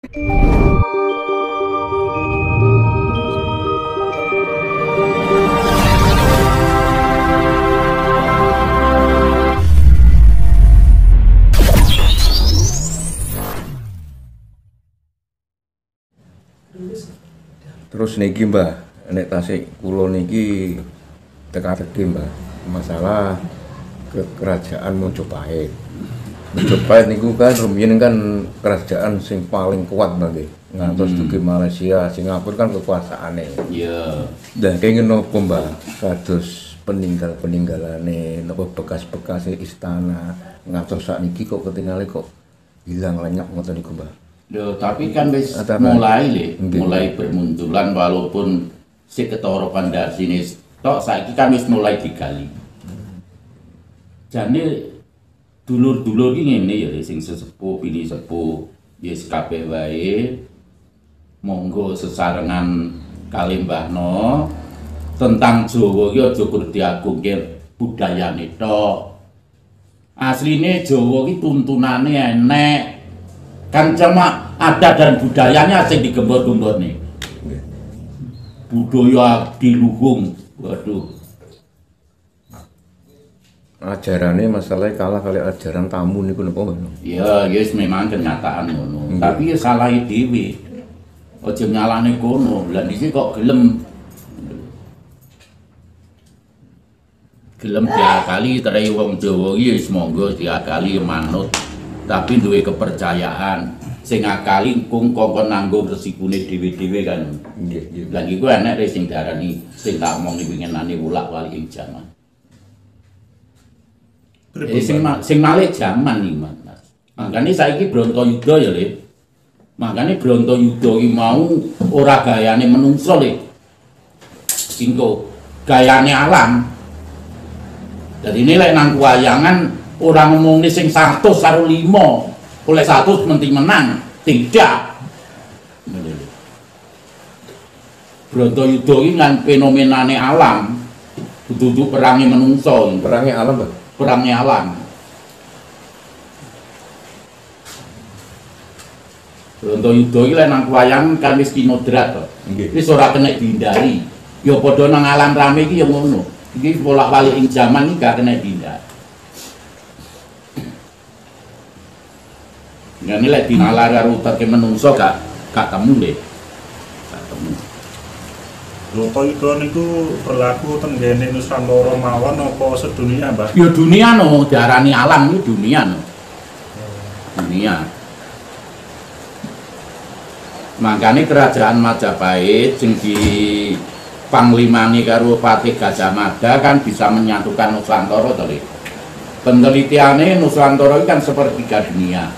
Terus niki Mbah, nek tasik kula niki teka-teki Mbah, masalah kerajaan Mojopahit. Mojopahit niku kan rumiyin kan kerajaan sing paling kuat Mbah nggih. Ngantos dugi Malaysia, Singapura kan kekuasaane. Iya. Dan kenging napa Mbah kados peninggalane napa bekas-bekas istana ngantos sakniki kok ketinggalan kok hilang lenyap ngoten niku Mbah. Loh, tapi kan wis mulai bermunculan walaupun si ketara pandar sini tok saiki kan wis mulai digali. Jane dulur-dulur iki ngene ya sing sesepuh pilih sepuh yes kabeh wae monggo sesarengan kalih Mbahno tentang Jawa iki aja kudu diagungke budayane tok. Asline Jawa iki tuntunane enek. Kan cuma adat dan budayanya sing digembor-gembor nih. Budaya diluhung, waduh. Ajarannya masalahnya kalah kali ajaran tamu niku napa ngono. Ya, yes memang kenyataan ngono. Tapi ya salah dhewe. Aja nyalahne kono. Lah iki kok gelem diakali terai wong Jawa iki wis monggo diakali manut. Tapi duwe kepercayaan sing akali kung kongkon nanggung resikune dhewe-dhewe kan. Nggih. Lah iku enek sing diarani sing tak omong winginane wulak-walik ing jaman. Sing malih jaman iki, Mas. Makane saiki Brontoyuda ya, Le. Makane Brontoyuda iki mau ora gayane menungso, Le. Singko gayane alam. Jadi ini lek nang wayangan orang ngomong ini sing 100 karo 5 oleh 100 menti menang tidak. Brontoyuda ini kan fenomenane alam dudu perangi menungso. Perangi alam Pak? Perangi alam. Brontoyuda ini nang wayang kan wis kinodrat to. Wis ora kena dihindari. Ya padha nang alam rame iki ya ngono. Iki bolak-balik ing jaman iki gak kena dihindari. Ini lek dinalar karo utake menungso gak temu le. Gak temu. Brontoyuda niku berlaku teng ngene Nusantara mawon apa sedunia, Mbah? Ya dunia no, diarani alam iki dunia no. Dunia. Makanya kerajaan Majapahit sing di panglimani karo Patih Gajah Mada kan bisa menyatukan Nusantara to, Le. Penelitiane Nusantara kan sepertiga dunia.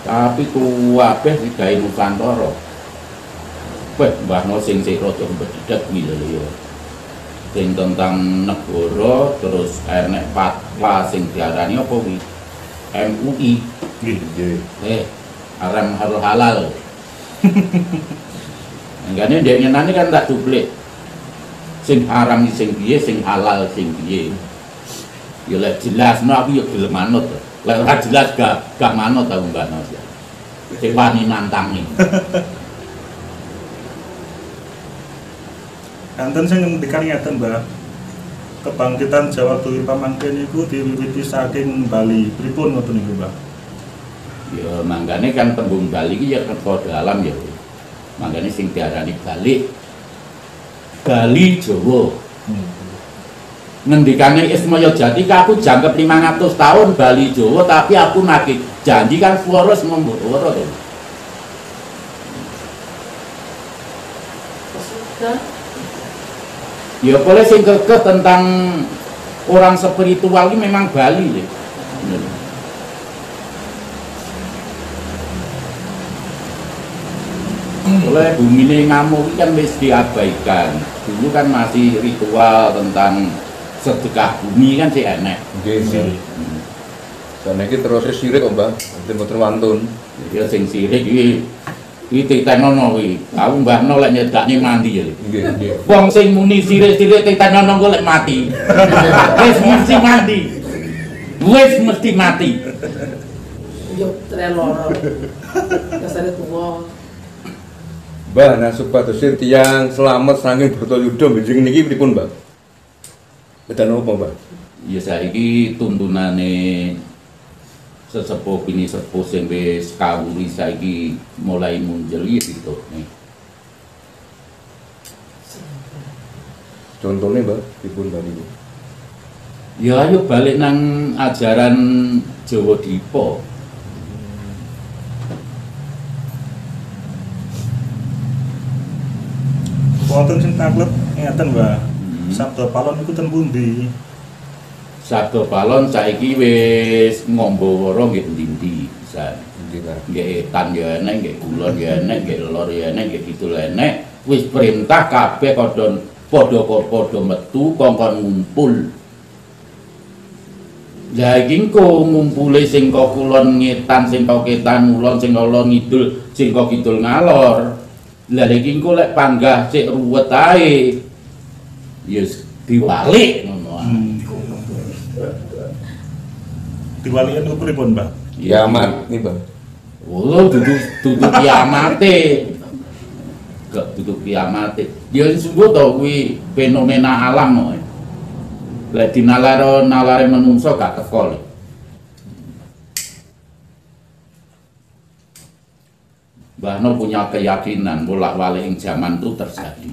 Tapi kuwabeh digawe Nusantara. Weh, Mbahno sing rada bedhedhet iki lho ya. Sing tentang negara terus enek fatwa sing diarani apa kuwi? MUI. Nggih. Haram halal. Enggane ndek nyenane kan tak duplik. Sing haram sing piye, sing halal sing piye. Ya lek jelasno aku ya gelem manut. Lek ora jelas gak manut aku Mbahno. Sing wani nantangi. Kanten sing ngendikan ngeten, Mbah. Kebangkitan Jawa Dewi pamangkin niku diwiwiti saking Bali. Pripun ngoten niku, Mbah? Ya mangkane kan tembung Bali iki ya kode alam ya. Mangkane sing diarani Bali Jawa. Ngendikane Ismaya Jati aku jangkep 500 tahun Bali Jawa tapi aku nagih janji kan swara semembara to. Ya boleh sing kekeh tentang orang spiritual ini memang Bali ya. Oleh bumi ini ngamuk kan wis diabaikan. Dulu kan masih ritual tentang sedekah bumi kan sih enek. Nggih. Karena iki terus sirik kok, Mbah. Mboten wantun. Ya sing sirik iki titenono kuwi. Aku Mbahno lek nyedakne mandi ya. Nggih. Wong sing muni sirik-sirik titenono kok lek mati. Wis mesti mati. Wis mesti mati. Yo trelor. Kasare tuwa. Mbah, nah supados tiyang selamat saking Bratayuda benjing niki pripun, Mbah? Kedan apa, Mbah? Ya saiki tuntunane sesepuh bini sepuh sing wis kawuli saiki mulai muncul iki ditutne. Contohnya, Mbah, pripun Mbah niku? Ya ayo balik nang ajaran Jawa Dipa. Wonten sing taklep ngeten, Mbah. Sabda palon niku ten pundi? Sabda palon saiki wis ngombowara nggih ndi-ndi pisan. Nggih, Mbah. Nggih etan ya enek, nggih kulon ya enek, nggih lor ya enek, nggih kidul enek. Wis perintah kabeh padha metu kongkon ngumpul. Lah iki engko ngumpule sing kok kulon ngetan, sing kok ketan ulon, sing lor ngidul, sing kok kidul ngalor. Lah iki engko lek panggah sik ruwet ae. Ya diwalik ngono ae. Diwalian niku pripun, Mbah? Kiamat nih, Mbah. Oh, duduk kiamate. Gak duduk kiamate. Ya sungguh to kuwi fenomena alam kok. Lek nalare menungso gak teko lho. Mbah No punya keyakinan bolak-balik yang zaman itu terjadi.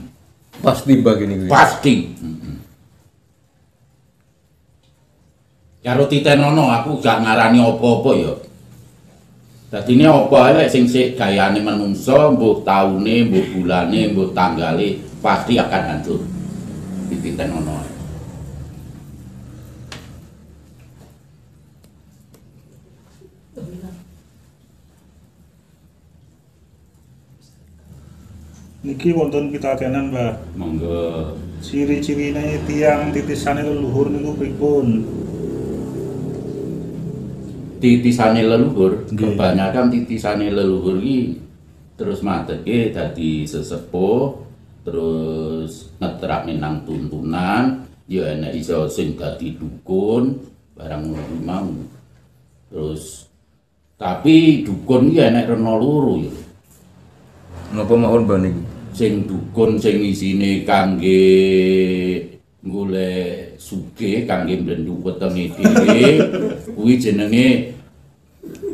Pasti Mbah gini. Pasti. Karo titenono aku gak ngarani apa-apa ya. Dadine apa ae sing sik gayane menungso, mbuh taune, mbuh bulane, mbuh tanggale pasti akan hancur. Titenono. Niki wonten pitakenan, Mbah. Monggo. Ciri-cirine tiyang titisane leluhur niku pripun? Titisane leluhur, Nggih. kebanyakan titisane leluhur iki terus mateke dadi sesepuh, terus ngeterapne nang tuntunan, ya enek iso sing dadi dukun, barang ngono mau. Terus tapi dukun iki enek rena loro ya. Napa mawon Mbah niku? Sing dukun sing isine kangge golek sugih, kangge mblendu wetenge dhewe, kuwi jenenge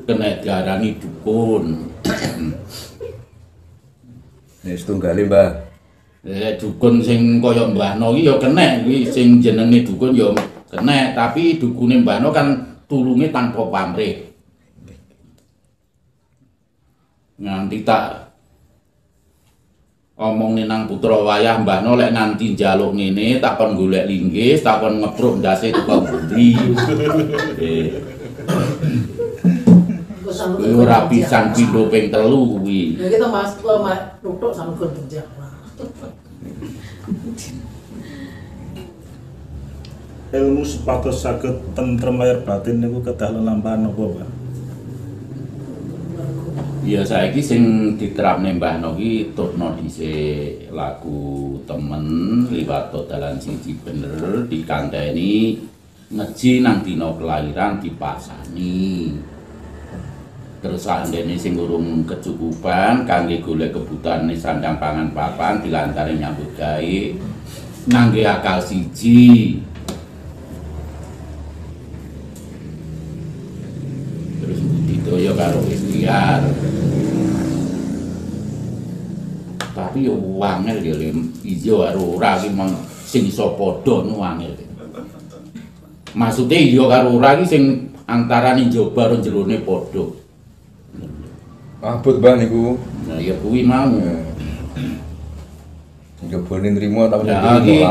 kena diarani dukun. Nek setunggale Mbah. Dukun sing kaya Mbah No iki ya kena, kuwi sing jenenge dukun ya kena, tapi dukune Mbah No kan tulunge tanpa pamrih. Nganti tak omong nang putra wayah Mbah No lek nganti njaluk ngene tak kon golek linggis, tak kon ngepruk ndase teko buri. Kuwi ora pisan pindho ping 3 kuwi. Ya kita Mas tutuk sama kerja. Ilmu supados saged tentrem lahir batin niku kedah lelampahan napa, Mbah? Ya saiki sing diterapne Mbah No ki tutno dhisik laku temen liwat dalan siji bener dikanteni ngeji nang dina kelahiran dipasani. Terus sakjane sing urung kecukupan kangge golek kebutuhane sandang pangan papan dilantari nyambut gawe ngangge akal siji. Terus budidaya karo ikhtiar. Tapi yo wangel ya ijo karo ora ki sing iso padha nu wangel. Maksude iya karo ora ki sing antarane njaba karo jerone padha. Abot Mbah niku. Nah ya kuwi mau. Njobane nrimo tapi Nah iki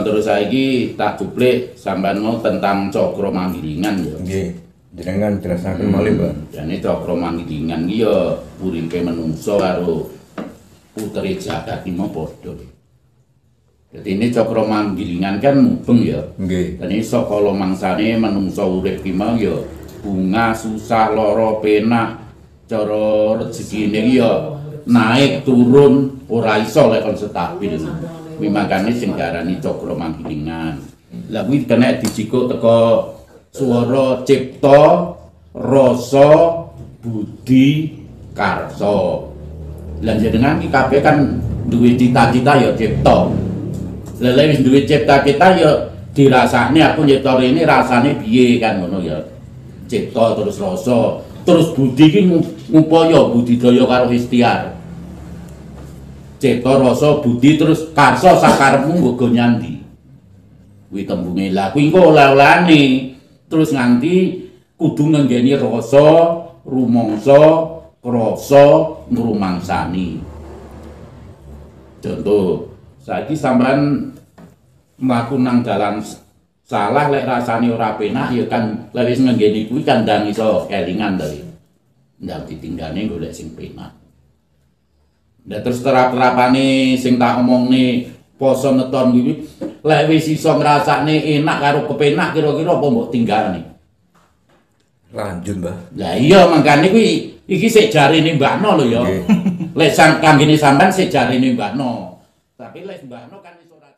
terus saiki tak juplik sampean mau tentang cakra manggilingan ya. nggih. Jenengan jelasaken malih, Mbah. Jane cakra manggilingan iki ya uripe menungso karo putere jagat iki mau padha. Dadi ini cakra manggilingan kan mubeng ya. Nggih. Dan ini saka mangsane menungso urip ki mau ya bunga susah lara penak cara rezekine iki ya naik turun ora iso lek kon stabil. Kuwi makane sing diarani cakra manggilingan. Lah kuwi kena dijikuk teko swara cipta, rasa, budi karso. Lan jenengan iki kabeh kan duwe cita-cita ya cipta. Lha wis duwe cipta-cita ya dirasakne aku nyipta rene rasane piye kan ngono ya. Cipta terus rasa, terus budi ki ngupaya budidaya karo ikhtiar. Cipta rasa budi terus karsa sakarepmu nggo nyandi. Kuwi tembunge lah kuwi engko oleh-olehane terus nganti kudu ngenggeni rasa, rumangsa, krasa, ngrumangsani. Contoh, saiki sampean mlaku nang dalan salah lek rasane ora penak ya kan lek wis ngenggeni kuwi kan ndang iso kelingan to. Ndang ditinggane golek sing penak. Lah terus terapane sing tak omongne poso neton kuwi lek wis iso ngrasakne enak karo kepenak kira-kira apa mbok tinggalne? Lanjut, Mbah. Lah iya mangkane kuwi iki sik jarine Mbak No lho ya. Lek kanggene sampean sik jarine Mbak No. Tapi lek Mbak No kan wis ora